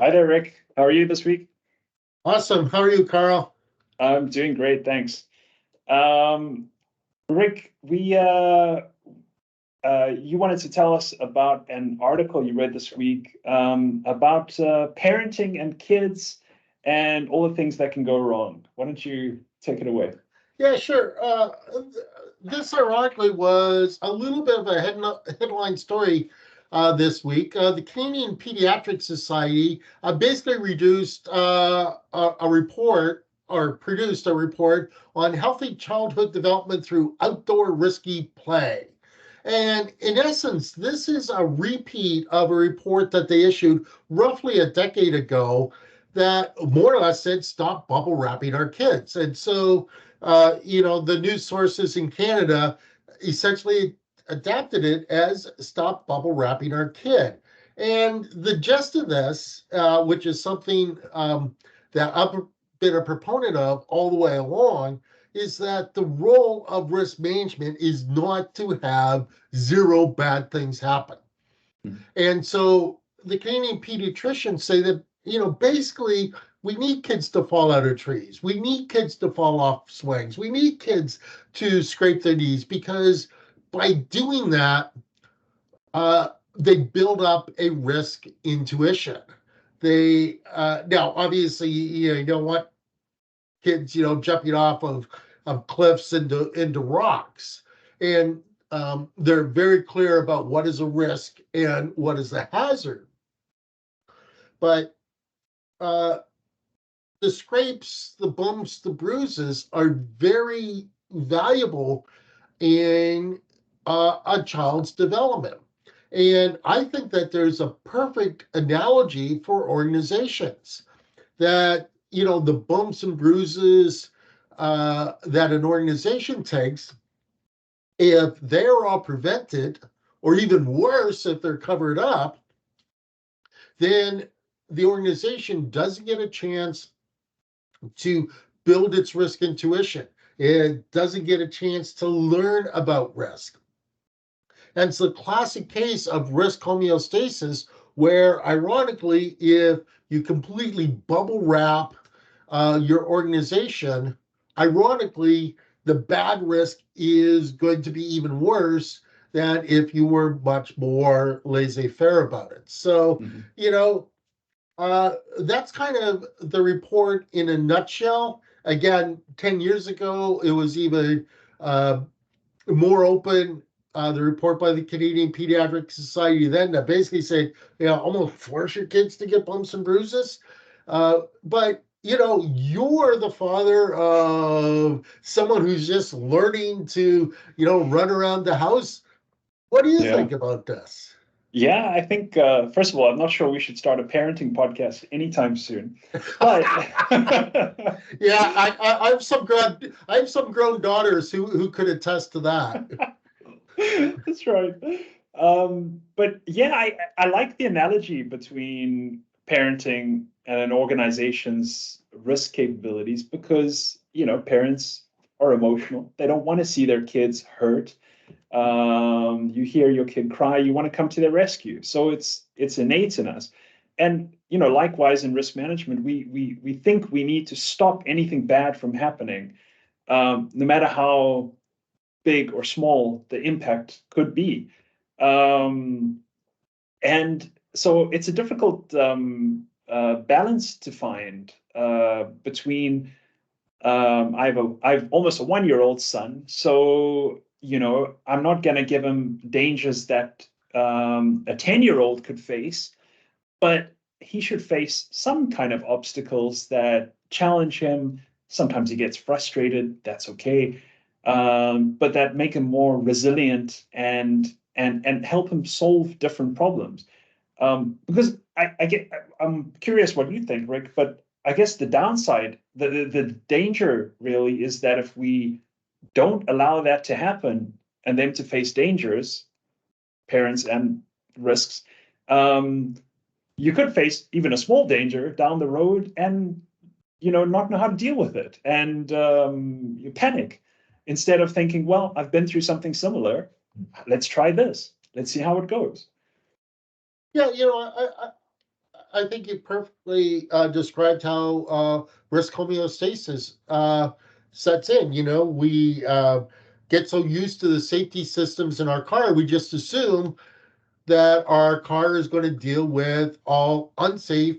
Hi there, Rick. How are you this week? Awesome. How are you, Carl? I'm doing great, thanks. Um, Rick, you wanted to tell us about an article you read this week about parenting and kids and all the things that can go wrong. Why don't you take it away? Yeah, sure. This ironically was a little bit of a headline story this week. The Canadian Pediatric Society basically reduced a report or produced a report on healthy childhood development through outdoor risky play. And in essence, this is a repeat of a report that they issued roughly a decade ago that more or less said stop bubble wrapping our kids. And so the news sources in Canada essentially adapted it as stop bubble wrapping our kid. And the gist of this, which is something that I've been a proponent of all the way along, is that the role of risk management is not to have zero bad things happen. Mhm. And so the Canadian pediatricians say that, basically we need kids to fall out of trees. We need kids to fall off swings. We need kids to scrape their knees because by doing that, they build up a risk intuition. They now obviously you don't want kids jumping off of cliffs into rocks, and they're very clear about what is a risk and what is a hazard. But uh, the scrapes, the bumps, the bruises are very valuable in a child's development. And I think that there's a perfect analogy for organizations that, the bumps and bruises that an organization takes, if they're all prevented, or even worse, if they're covered up, then the organization doesn't get a chance to build its risk intuition. It doesn't get a chance to learn about risk. And it's the classic case of risk homeostasis, where ironically, if you completely bubble wrap your organization, ironically, the bad risk is going to be even worse than if you were much more laissez-faire about it. So, Mhm. that's kind of the report in a nutshell. Again, 10 years ago, it was even uh, more open. The report by the Canadian Pediatric Society then that basically said, almost force your kids to get bumps and bruises. But you're the father of someone who's just learning to, run around the house. What do you Yeah. think about this? Yeah, I think first of all, I'm not sure we should start a parenting podcast anytime soon, but Yeah, I have some grown daughters who could attest to that. that's right. But yeah, I like the analogy between parenting and an organization's risk capabilities because, parents are emotional. They don't want to see their kids hurt. You hear your kid cry, you want to come to their rescue. So it's innate in us. And likewise in risk management, we think we need to stop anything bad from happening, no matter how big or small the impact could be. Um, and so it's a difficult balance to find between I've almost a 1-year-old son, so I'm not going to give him dangers that a 10-year-old could face, but he should face some kind of obstacles that challenge him. Sometimes he gets frustrated. That's okay, but that make him more resilient and help him solve different problems. Because I'm curious what you think, Rick, but I guess the downside, the danger really is that if we don't allow that to happen and them to face dangers, parents and risks, um, you could face even a small danger down the road and not know how to deal with it, and you panic instead of thinking, well, I've been through something similar. Let's try this. Let's see how it goes. Yeah, I think you perfectly described how risk homeostasis sets in. We get so used to the safety systems in our car, we just assume that our car is going to deal with all unsafe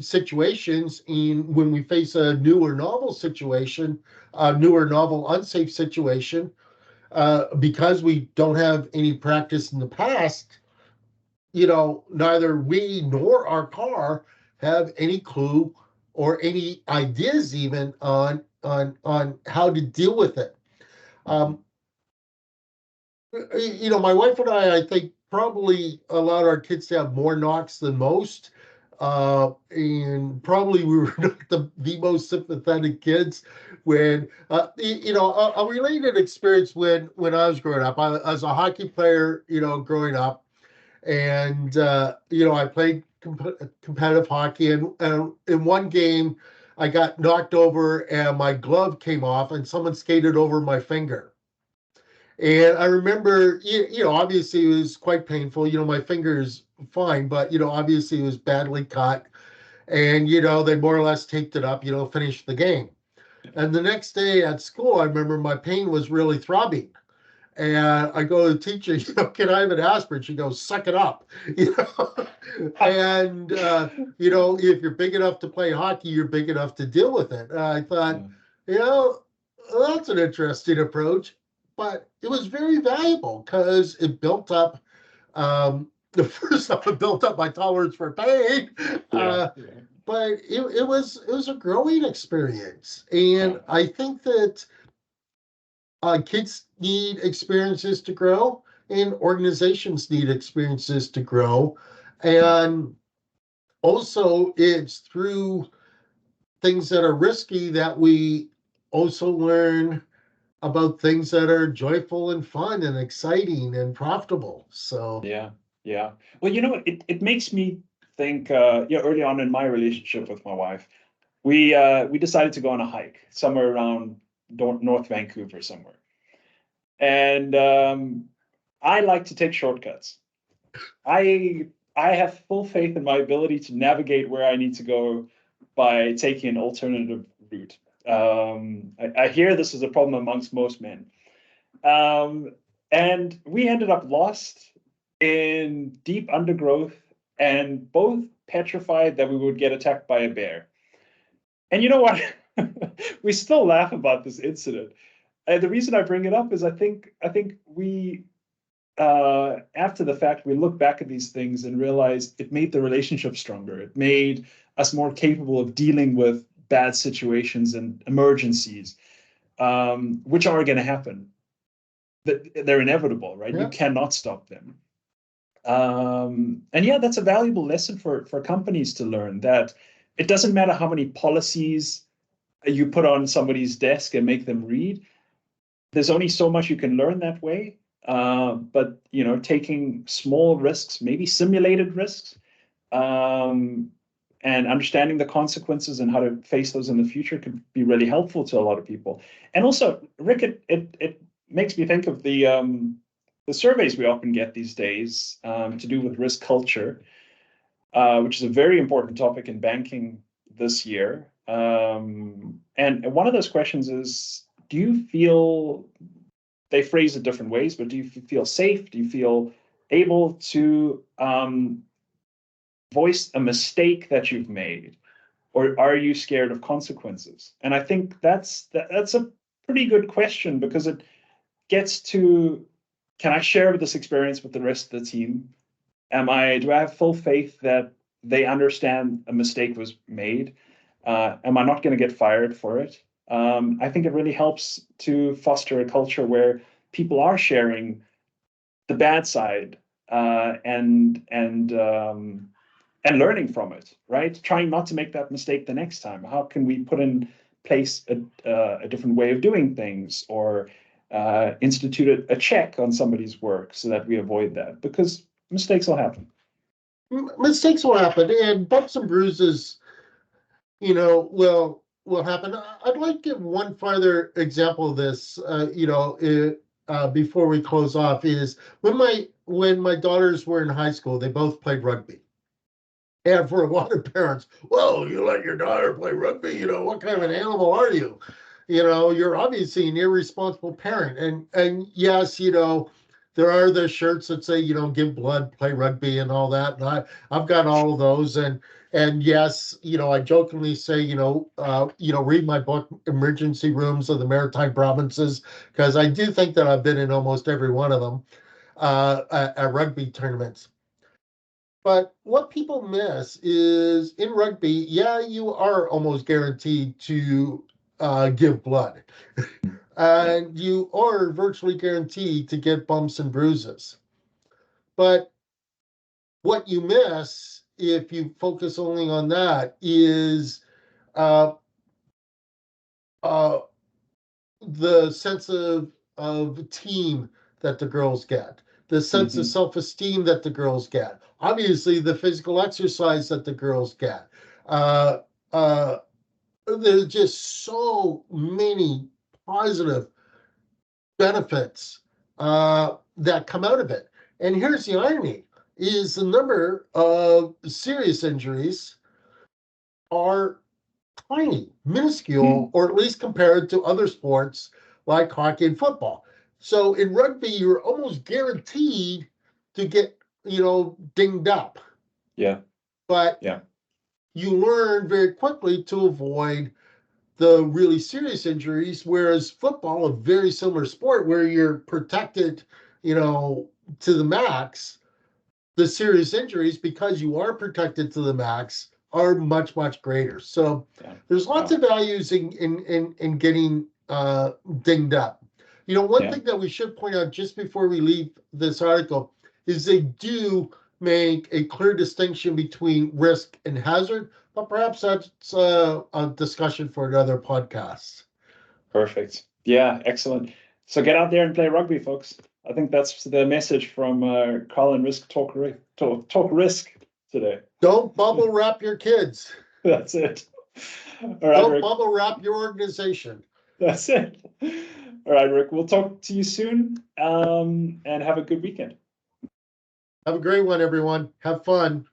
situations. And when we face a new or novel situation, a new or novel unsafe situation, because we don't have any practice in the past, neither we nor our car have any clue or any ideas even on how to deal with it. Um, my wife and I think, probably allowed our kids to have more knocks than most. And probably we were not the most sympathetic kids when, a related experience when I was growing up. I was a hockey player, growing up. And, I played competitive hockey. And in one game, I got knocked over and my glove came off and someone skated over my finger. And I remember, obviously it was quite painful. My finger's fine, but, obviously it was badly cut. And, they more or less taped it up, finished the game. And the next day at school, I remember my pain was really throbbing. And I go to the teacher, can I have an aspirin? She goes, suck it up. And, if you're big enough to play hockey, you're big enough to deal with it. And I thought, you know, that's an interesting approach. But it was very valuable because it built up, the first time it built up my tolerance for pain. But it was a growing experience. And I think that kids need experiences to grow, and organizations need experiences to grow. And also, it's through things that are risky that we also learn about things that are joyful and fun and exciting and profitable. So yeah. Well, it makes me think. Early on in my relationship with my wife, we decided to go on a hike somewhere around North Vancouver somewhere. And I like to take shortcuts. I have full faith in my ability to navigate where I need to go by taking an alternative route. I hear this is a problem amongst most men. And we ended up lost in deep undergrowth and both petrified that we would get attacked by a bear. And you know what? We still laugh about this incident. And the reason I bring it up is I think we after the fact we look back at these things and realize it made the relationship stronger. It made us more capable of dealing with bad situations and emergencies, which are going to happen. They're inevitable, right? You cannot stop them. And that's a valuable lesson for companies to learn, that it doesn't matter how many policies you put on somebody's desk and make them read. There's only so much you can learn that way. But taking small risks, maybe simulated risks, and understanding the consequences and how to face those in the future could be really helpful to a lot of people. And also, Rick, it makes me think of the surveys we often get these days to do with risk culture, which is a very important topic in banking this year. And one of those questions is, do you feel, they phrase it different ways, but do you feel safe? Do you feel able to voice a mistake that you've made? Or are you scared of consequences? And I think that's a pretty good question, because it gets to, can I share this experience with the rest of the team? Do I have full faith that they understand a mistake was made? Am I not going to get fired for it? I think it really helps to foster a culture where people are sharing the bad side and learning from it, right? Trying not to make that mistake the next time. How can we put in place a different way of doing things, or institute a check on somebody's work so that we avoid that? Because mistakes will happen. Mistakes will happen, and bumps and bruises, will happen. I'd like to give one further example of this, before we close off, is when my daughters were in high school, they both played rugby. And for a lot of parents, well, you let your daughter play rugby, what kind of an animal are you? You're obviously an irresponsible parent. And yes, there are the shirts that say, give blood, play rugby and all that. And I've got all of those. And yes, I jokingly say, read my book, Emergency Rooms of the Maritime Provinces, because I do think that I've been in almost every one of them at rugby tournaments. But what people miss is in rugby, yeah, you are almost guaranteed to give blood. And you are virtually guaranteed to get bumps and bruises. But what you miss, if you focus only on that, is uh, uh, the sense of team that the girls get, the sense of self-esteem that the girls get, obviously the physical exercise that the girls get. Uh, uh, there's just so many positive benefits that come out of it. And here's the irony, is the number of serious injuries are tiny, minuscule, or at least compared to other sports like hockey and football. So in rugby, you're almost guaranteed to get, dinged up. Yeah. But you learn very quickly to avoid the really serious injuries, whereas football, a very similar sport where you're protected, to the max, the serious injuries, because you are protected to the max, are much, much greater. So there's lots of values in getting dinged up. One thing that we should point out just before we leave this article is they do make a clear distinction between risk and hazard, but perhaps that's a discussion for another podcast. Perfect. Yeah, excellent. So get out there and play rugby, folks. I think that's the message from Colin Risk Talk Risk today. Don't bubble wrap your kids. That's it. All right, don't Rick. Bubble wrap your organization. That's it. All right, Rick. We'll talk to you soon, and have a good weekend. Have a great one, everyone. Have fun.